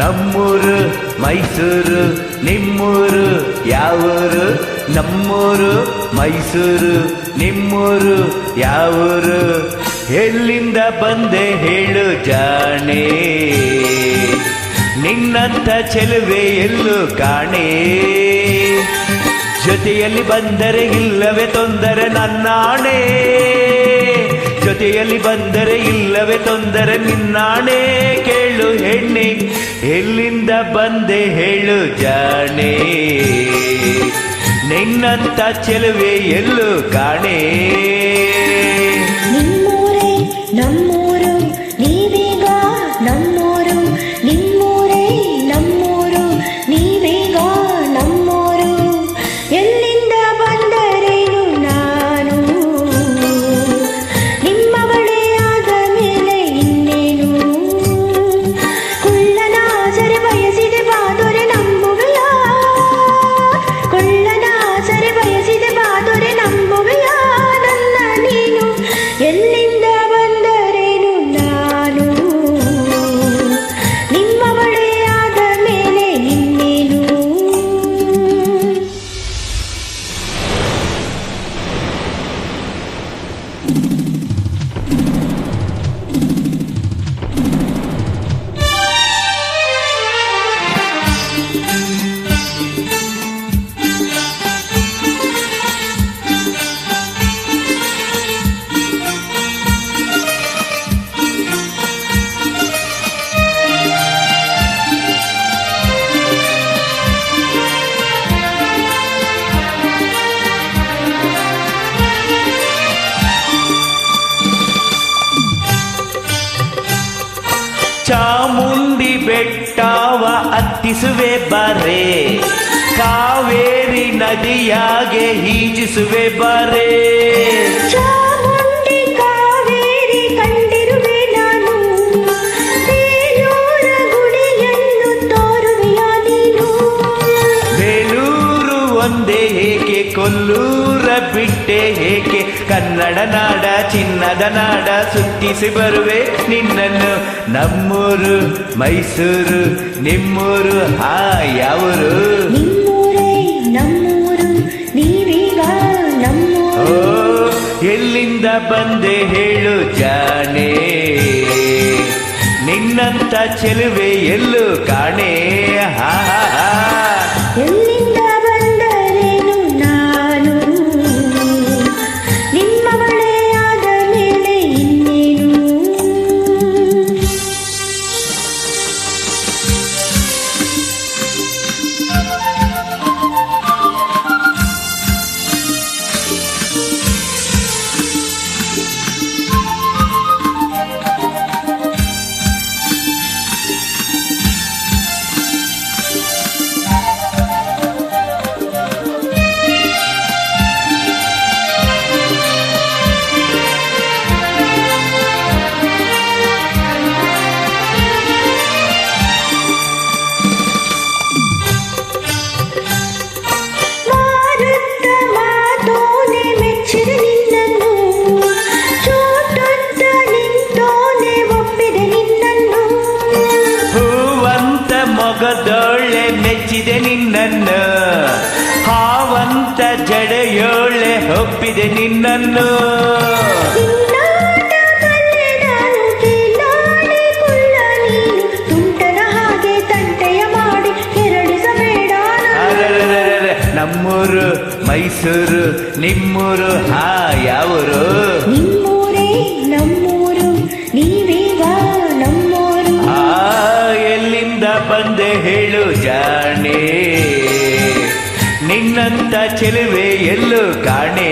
ನಮ್ಮೂರು ಮೈಸೂರು ನಿಮ್ಮೂರು ಯಾವೂರು? ನಮ್ಮೂರು ಮೈಸೂರು ನಿಮ್ಮೂರು ಯಾವೂರು? ಎಲ್ಲಿಂದ ಬಂದೆ ಹೇಳು ಜಾಣೆ, ನಿನ್ನಂಥ ಚೆಲುವೆ ಎಲ್ಲೂ ಕಾಣೆ. ಜೊತೆಯಲ್ಲಿ ಬಂದರೆ ಇಲ್ಲವೇ ತೊಂದರೆ ನನ್ನಾಣೆ, ಜೊತೆಯಲ್ಲಿ ಬಂದರೆ ಇಲ್ಲವೇ ತೊಂದರೆ ನಿನ್ನಾಣೆ. ಕೇಳು ಹೆಣ್ಣೆ, ಎಲ್ಲಿಂದ ಬಂದೆ ಹೇಳು ಜಾಣೆ, ನಿನ್ನಂಥ ಚೆಲುವೆ ಎಲ್ಲೂ ಕಾಣೆ. ನಿಮ್ಮೂರೇ ನಮ್ಮೂರು, ನೀವೀಗ ನಮ್ಮೂರು. ನಿಮ್ಮೂರೇ ನಮ್ಮೂರು, ನೀವೀಗ ನಮ್ಮೂರು. ಎಲ್ಲಿಂದ ಬಂದರೇನು ನಾನು, ನಿಮ್ಮ ಬಳಿ ಆದ ಮೇಲೆ ಇನ್ನೇನು. ಕುಳ್ಳನ ಸರಿ ಬಯಸಿದೆ ಬಾದೊರೆ ನಂಬುವೆಯ, ಕುಳ್ಳನ ಸರಿ ಬಯಸಿದೆ ಬಾದೊರೆ ನಂಬುವೆಯ ನನ್ನ ನೀನು. ಎಲ್ಲಿಂದ ಬಂದರೇನು ನಾನು, ನಿಮ್ಮ ಬಳಿ ಆದ ಮೇಲೆ ಇನ್ನೇನು. ಚಾಮುಂಡಿ ಬೆಟ್ಟವ ಹತ್ತಿಸುವೆ ಬಾರೆ, ಕಾವೇರಿ ನದಿಯಾಗೆ ಈಜಿಸುವೆ ಬಾರೆ. ಚಾಮುಂಡಿ ಕಾವೇರಿ ಕಂಡಿರುವೆ ನಾನು, ಬೇಲೂರ ಗುಡಿಯನ್ನು ತೋರುವೆಯ ನೀನು. ಬೇಲೂರು ಒಂದೇ ಏಕೆ, ಕೊಲ್ಲೂರ ಬಿಟ್ಟೆ ಏಕೆ, ಕನ್ನಡ ನಾಡ ಚಿನ್ನದ ನಾಡ ಸುತ್ತಿಸಿ ಬರುವೆ ನಿನ್ನನ್ನು. ನಮ್ಮೂರು ಮೈಸೂರು ನಿಮ್ಮೂರು ಯಾವೂರು? ನಿಮ್ಮೂರೇ ನಮ್ಮೂರು, ನೀವೀಗ ನಮ್ಮೂರು. ಎಲ್ಲಿಂದ ಬಂದೆ ಹೇಳು ಜಾಣೆ, ನಿನ್ನಂಥ ಚೆಲುವೆ ಎಲ್ಲೂ ಕಾಣೆ. ಎಲ್ಲಿಂದ ಬಂದರೇನು ನಾನು, ನಿಮ್ಮ ಬಳಿ ಆದ ಮೇಲೆ ಇನ್ನೇನು. ಮೊಗದೊಳ್ಳೆ ಮೆಚ್ಚಿದೆ ನಿನ್ನನ್ನು, ಹಾವಂತ ಜಡೆಯೋಳೆ ಒಪ್ಪಿದೆ ನಿನ್ನನ್ನು. ನಮ್ಮೂರು ಮೈಸೂರು ನಿಮ್ಮೂರು ಯಾವೂರು? ನಿಮ್ಮೂರೇ ನಮ್ಮೂರು, ನೀವೀಗ ನಮ್ಮೂರು. ಎಲ್ಲಿಂದ ಬಂದೆ ಹೇಳು ಜಾಣೆ, ನಿನ್ನಂಥ ಚೆಲುವೆ ಎಲ್ಲೂ ಕಾಣೆ.